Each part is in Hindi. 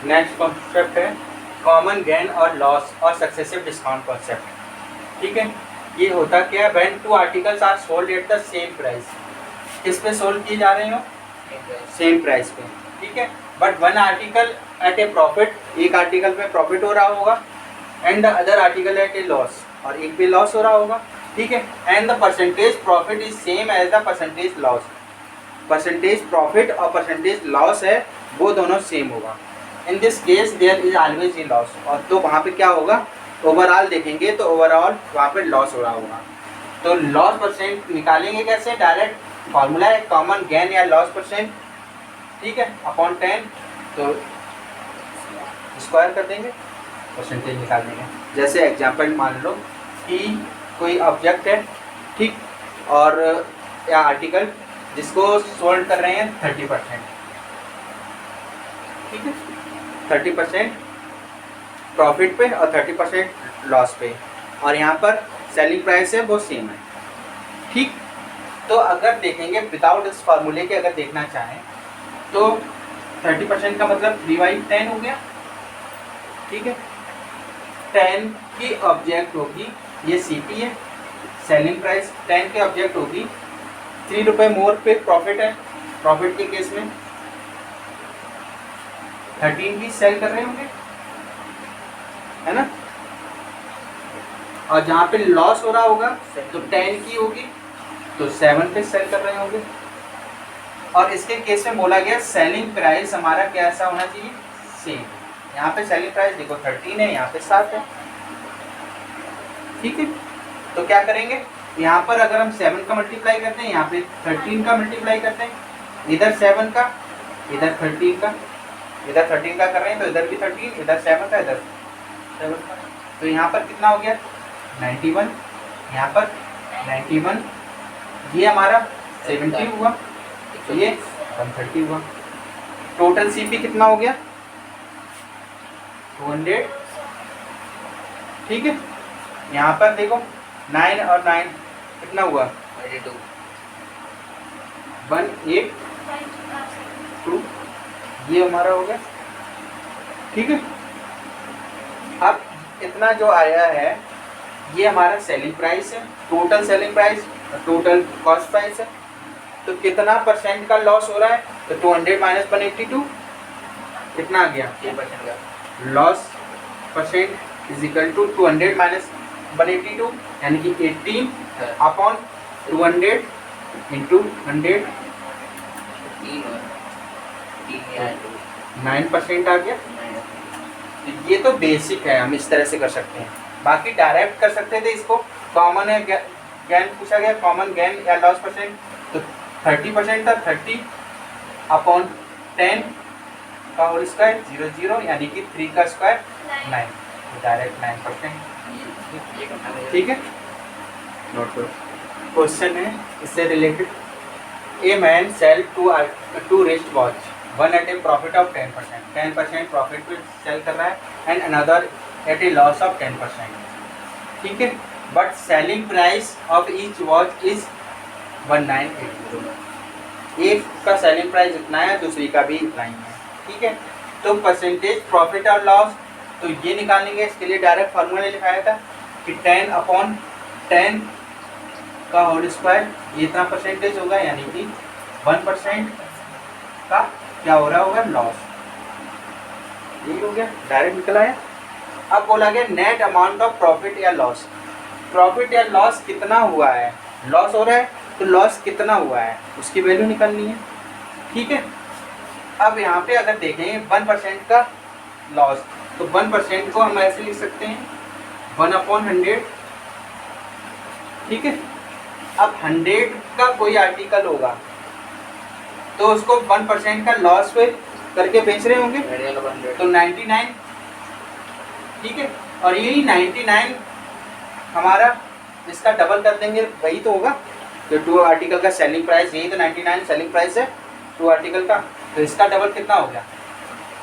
नेक्स्ट कॉन्सेप्ट है कॉमन गेन और लॉस और सक्सेसिव डिस्काउंट कॉन्सेप्ट। ठीक है, ये होता क्या है, when two articles are sold at the same price. किस पे सोल्ड किए जा रहे हो? सेम प्राइस पे। ठीक है, but one article at a profit, एक आर्टिकल पे प्रॉफिट हो रहा होगा, and the other article at a loss, और एक पे लॉस हो रहा होगा। ठीक है, and the percentage profit is same as the percentage loss. Percentage profit और परसेंटेज लॉस है वो दोनों सेम होगा। In this case there is always a loss, और तो वहाँ पे क्या होगा, ओवरऑल देखेंगे तो ओवरऑल वहाँ पे लॉस हो रहा होगा। तो लॉस परसेंट निकालेंगे कैसे? डायरेक्ट फॉर्मूला है कॉमन गेन या लॉस परसेंट, ठीक है, अपॉन 10, तो स्क्वायर कर देंगे, परसेंटेज निकाल देंगे। जैसे एग्जांपल मान लो कि कोई ऑब्जेक्ट है, ठीक, और या आर्टिकल जिसको सोल्ड कर रहे हैं 30%, ठीक है, 30% प्रॉफिट पे और 30% लॉस पे, और यहाँ पर सेलिंग प्राइस है वो सेम है। ठीक, तो अगर देखेंगे विदाउट इस फार्मूले के, अगर देखना चाहें तो 30% का मतलब 3/10 हो गया। ठीक है, 10 की ऑब्जेक्ट होगी, ये सीपी है, सेलिंग प्राइस 10 के ऑब्जेक्ट होगी, 3 रुपये मोर पे प्रॉफिट है। प्रॉफिट के केस में 13 की सेल कर रहे होंगे, है ना, और जहाँ पे लॉस हो रहा होगा तो 10 की होगी तो 7 पे सेल कर रहे होंगे। और इसके केस में बोला गया सेलिंग प्राइस हमारा कैसा होना चाहिए? सेम। यहाँ पे सेलिंग प्राइस देखो 13 है, यहाँ पे 7 है। ठीक है, तो क्या करेंगे, यहाँ पर अगर हम 7 का मल्टीप्लाई करते हैं, यहाँ पे 13 का मल्टीप्लाई करते हैं, इधर 7 का, इधर 13 का, इधर 13 का कर रहे हैं तो इधर भी 13, इधर 7 का, इधर 7 का, तो यहाँ पर कितना हो गया? 91, यहाँ पर 91, ये हमारा 70 हुआ, तो ये 130 हुआ। टोटल सीपी कितना हो गया? 200। ठीक है, यहाँ पर देखो 9 और 9 कितना हुआ? 182, ये हमारा हो गया। ठीक है, अब इतना जो आया है ये हमारा सेलिंग प्राइस है, total selling price, total cost price है। तो कितना परसेंट का लॉस हो रहा है? तो 200 माइनस 182 कितना आ गया? 3% का loss percent is equal to 200 minus 182 यानी कि 18 अपॉन 200 इंटू 100, 9% आ गया। ये तो बेसिक है, हम इस तरह से कर सकते हैं। बाकी डायरेक्ट कर सकते थे इसको, कॉमन है गेन पूछा गया, कॉमन गेन या लॉस परसेंट, तो 30% था, 30 अपॉन 10 का होल स्क्वायर 00 यानी कि 3 का स्क्वायर 9, तो डायरेक्ट 9%। ठीक है, नोट करो। क्वेश्चन है इससे related, a man sell two wrist watch, one at a profit of 10% profit पे सेल कर रहा है, and another at a loss of 10%। ठीक है, but selling price of each watch is 1980। एक का सेलिंग प्राइस इतना है, दूसरी का भी इतना ही है। ठीक है, तो परसेंटेज प्रॉफिट और लॉस, तो ये निकालेंगे। इसके लिए डायरेक्ट फार्मूला लिखाया था कि 10 अपॉन 10 का होल स्क्वायर, ये इतना परसेंटेज होगा, यानी कि 1% का क्या हो रहा होगा? लॉस। यही हो गया, डायरेक्ट निकल आया। अब बोला गया नेट अमाउंट ऑफ प्रॉफिट या लॉस, प्रॉफिट या लॉस कितना हुआ है, लॉस हो रहा है तो लॉस कितना हुआ है उसकी वैल्यू निकालनी है। ठीक है, अब यहाँ पे अगर देखें 1% का लॉस, तो 1% को हम ऐसे लिख सकते हैं 1/100। ठीक है, अब 100 का कोई आर्टिकल होगा तो उसको 1% का लॉस पे करके बेच रहे होंगे, तो 99। ठीक है, और यही 99 हमारा इसका डबल कर देंगे, वही तो होगा। तो 2 आर्टिकल का सेलिंग प्राइस, यही तो 99 सेलिंग प्राइस है 2 आर्टिकल का, तो इसका डबल कितना हो गया?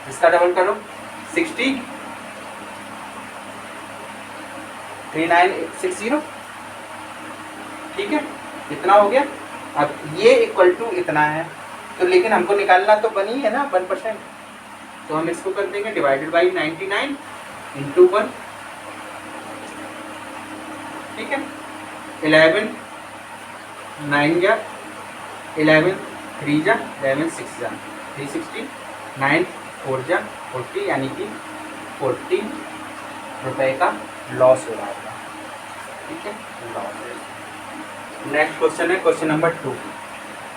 इसका डबल करो 60, 3960। ठीक है, इतना हो गया। अब ये इक्वल टू इतना है, तो लेकिन हमको निकालना तो बनी है ना 1%, तो हम इसको कर देंगे डिवाइडेड बाई 99 इंटू 1, ठीक है। 11 9 जा 11 3 जा 11 6 जा 360, 9 4 जा 40, यानी कि 40 रुपए का लॉस हो रहा है, ठीक है, लॉस। नेक्स्ट क्वेश्चन है क्वेश्चन नंबर 2,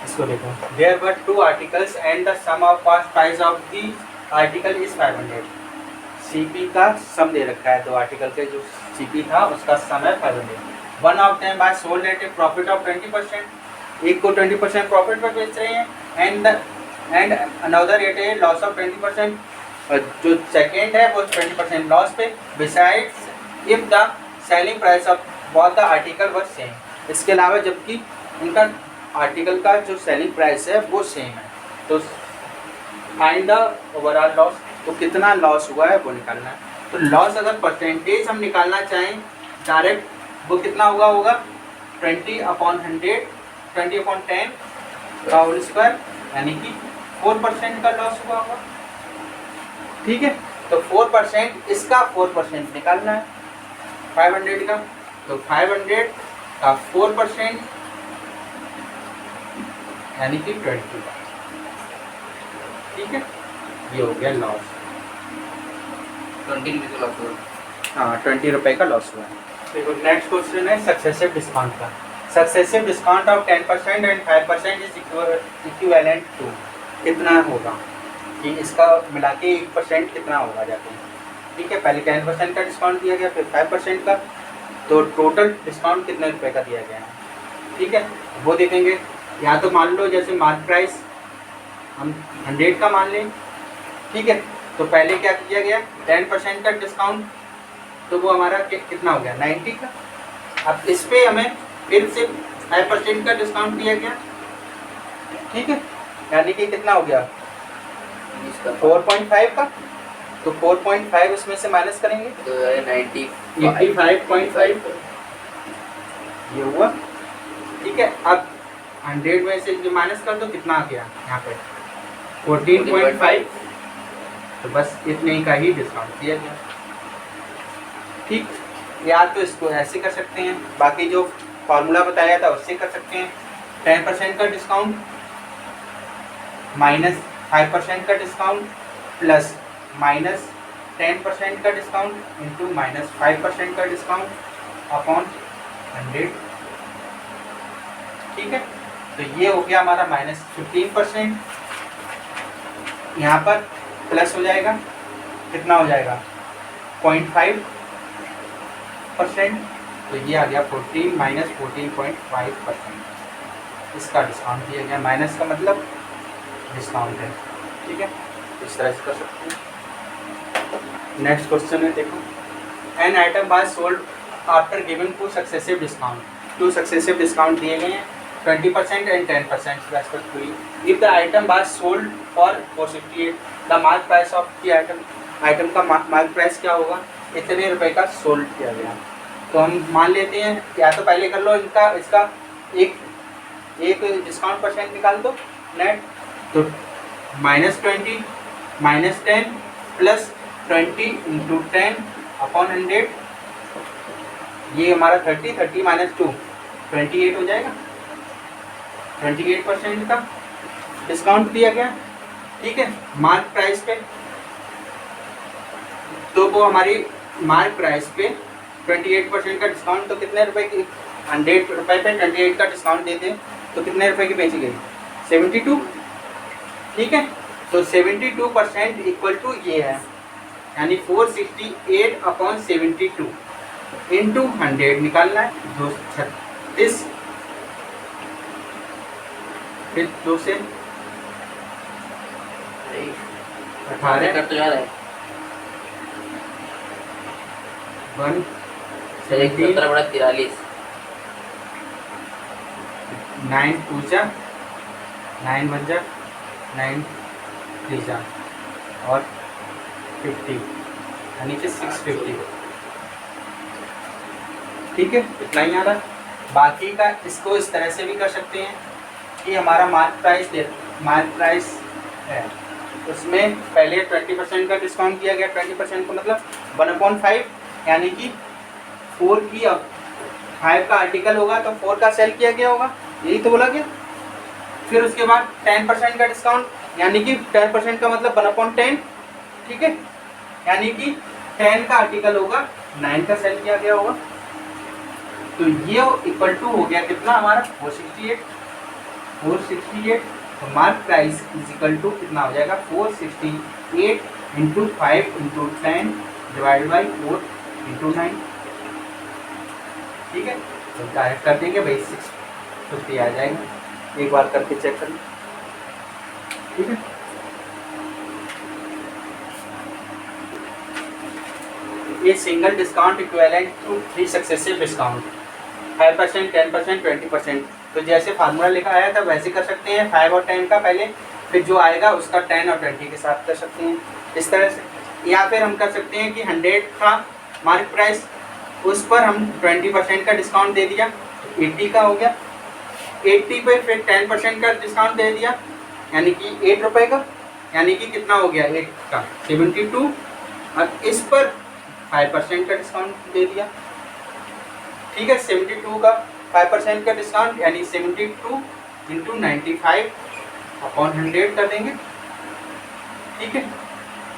इसको देखो। There were 2 articles and the sum of cost price of the article is 500। CP का सम दे रखा है, 2 आर्टिकल के जो सीपी था उसका सम है 500। One of them by sold at a profit of 20%, एक को 20% प्रॉफिट पर बेच रहे हैं, and another at a loss of 20%, और जो सेकेंड है वो 20% लॉस पे। Besides if the selling price of both the article were same, इसके अलावा जबकि इनका आर्टिकल का जो सेलिंग प्राइस है वो सेम है, तो फाइंड द ओवरऑल लॉस, तो कितना लॉस हुआ है वो निकालना है। तो लॉस अगर परसेंटेज हम निकालना चाहें डायरेक्ट, वो कितना होगा 20/100, 20/10 का होल स्क्वायर, यानी कि 4% का लॉस हुआ होगा, ठीक है। तो 4%, इसका 4% निकालना है 500 का, तो 500 का 4% यानी कि 20, ठीक है, ये हो गया लॉस। 20 रुपये का लॉस हुआ। हाँ, 20 रुपये का लॉस हुआ है। देखो नेक्स्ट क्वेश्चन है सक्सेसिव डिस्काउंट का। Successive discount of 10% and 5% is equivalent to, कितना होगा कि इसका मिला के 1% कितना होगा जाते हैं, ठीक है। पहले 10% का डिस्काउंट दिया गया, फिर 5% का, तो टोटल डिस्काउंट कितने रुपए का दिया गया है, ठीक है, वो देखेंगे। या तो मान लो जैसे मार्क प्राइस हम 100 का मान लें, ठीक है, तो पहले क्या किया गया 10% का डिस्काउंट, तो वो हमारा कितना हो गया 90 का। अब इस पे हमें फिर से 5% का डिस्काउंट दिया गया, ठीक है, यानी कि कितना हो गया 4.5 का, तो 4.5 उसमें से माइनस करेंगे तो 85.5 ये हुआ, ठीक है। अब 100 में से जो माइनस कर दो कितना आ गया यहाँ पे 14.5, तो बस इतने का ही डिस्काउंट दिया गया, ठीक। या तो इसको ऐसे कर सकते हैं, बाकी जो फॉर्मूला बताया था उससे कर सकते हैं। 10% का डिस्काउंट माइनस 5% का डिस्काउंट प्लस माइनस 10% का डिस्काउंट इंटू माइनस 5% का डिस्काउंट अपॉन 100, ठीक है। तो ये हो गया हमारा माइनस 15%, यहाँ पर प्लस हो जाएगा, कितना हो जाएगा 0.5%, तो ये आ गया 14 माइनस 14.5%, इसका डिस्काउंट दिया गया। माइनस का मतलब डिस्काउंट है, ठीक है, इस तरह से कर सकते हैं। नेक्स्ट क्वेश्चन है, देखो। An item by sold after giving 2 successive discount, 2 successive discount दिए गए हैं 20% and 10% respectively. If the item by sold for 468, the mark price of the item का मार्क प्राइस क्या होगा, इतने रुपए का सोल्ड किया गया। तो हम मान लेते हैं, या तो पहले कर लो इसका एक डिस्काउंट परसेंट निकाल दो नेट, तो -20 -10 प्लस 20 इंटू 10 अपॉन 100, ये हमारा 30 माइनस 2 28 हो जाएगा। 28% का डिस्काउंट दिया गया, ठीक है, मार्क प्राइस पे। तो वो हमारी मार्क प्राइस पे 28% का डिस्काउंट, तो कितने रुपए की 100 रुपये पे 28 का डिस्काउंट देते हैं, तो कितने रुपए की बेची गई 72, ठीक है। तो 72% इक्वल टू ये है, यानी 468 अपॉन 72 इंटू 100 निकालना है, 236, फिर 2 से 18 कर तो यार है 1 17 बड़ा 43 9 2 जा 9 1 जा 9 3 जा और 50, यानी कि 650, ठीक है, इतना ही आ रहा है। बाकी का इसको इस तरह से भी कर सकते हैं कि हमारा मार्क प्राइस है उसमें पहले 20% का डिस्काउंट किया गया। 20% का मतलब 1/5, यानी कि 4 की, अब 5 का आर्टिकल होगा तो 4 का सेल किया गया होगा, यही तो बोला गया। फिर उसके बाद 10% का डिस्काउंट, यानी कि 10% का मतलब 1/10, ठीक है, यानी कि 10 का आर्टिकल होगा, 9 का सेल किया गया होगा। तो ये इक्वल टू हो गया कितना हमारा 468। तो mark price is equal to कितना हो जाएगा 468 into 5 into 10 divide by 4 into 9, ठीक है। तो डायरेक्ट कर देंगे भाई 650 आ जाएगा, एक बार करके चेक कर लो, ठीक है। ये single discount equivalent to 3 successive discount, 5%, 10%, 20%। तो जैसे फार्मूला लिखा आया था वैसे कर सकते हैं, 5 और 10 का पहले, फिर जो आएगा उसका 10 और 20 के साथ कर सकते हैं इस तरह से। या फिर हम कर सकते हैं कि 100 का मार्क प्राइस, उस पर हम 20% का डिस्काउंट दे दिया, तो 80 का हो गया। 80 पे फिर 10% का डिस्काउंट दे दिया, यानी कि 8 रुपये का, यानी कि कितना हो गया 8 का 72। अब इस पर 5% का डिस्काउंट दे दिया, ठीक है। 72 का 5% का डिस्काउंट, यानी 72 इंटू 95 अपॉन 100 कर देंगे, ठीक है।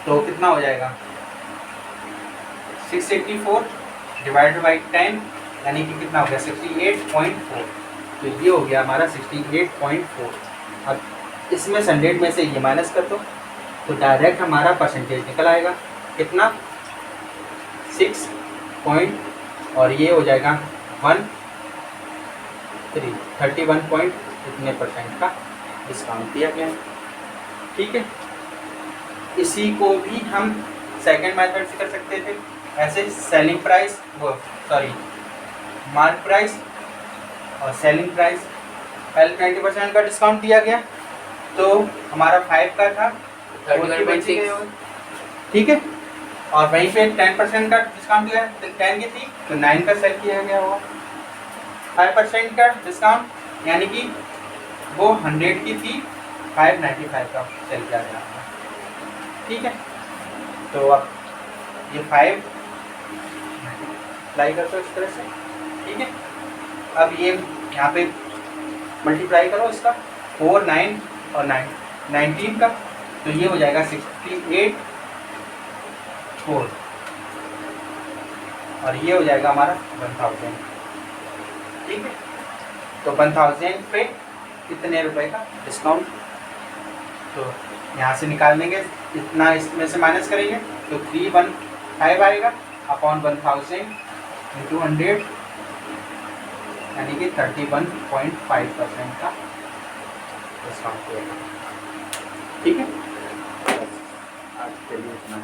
तो कितना हो जाएगा 684 डिवाइड बाई 10, यानी कि कितना हो गया 68.4। तो ये हो गया हमारा 68.4। अब इसमें 100 में से ये माइनस कर दो, तो डायरेक्ट हमारा परसेंटेज निकल आएगा कितना 6 पॉइंट, और ये हो जाएगा 31 पॉइंट इतने % का डिस्काउंट दिया गया है, ठीक है। इसी को भी हम सेकंड मेथड से कर सकते थे, ऐसे सेलिंग प्राइस, वो सॉरी मार्क प्राइस और सेलिंग प्राइस। पहले 20% का डिस्काउंट दिया गया, तो हमारा 5 का था, 31.6, ठीक है। और वहीं पे 10% का डिस्काउंट दिया, 10 की थी तो 9 का सेल किया गया होगा। 5% का डिस्काउंट, यानी कि वो 100 की थी, 595 का सेल किया गया होगा, ठीक है। तो अब ये 5 अप्लाई कर दो इस तरह से, ठीक है। अब ये यहाँ पे मल्टीप्लाई करो इसका 4, 9 और 19 का, तो ये हो जाएगा 68 4, और ये हो जाएगा हमारा 1000, ठीक है। तो 1000 पे कितने रुपए का डिस्काउंट, तो यहाँ से निकाल लेंगे, इतना इसमें से माइनस करेंगे तो 315 आएगा अपॉन 1000 इंटू 100, यानी कि 31.5% का डिस्काउंट, ठीक है। आज के लिए इतना है।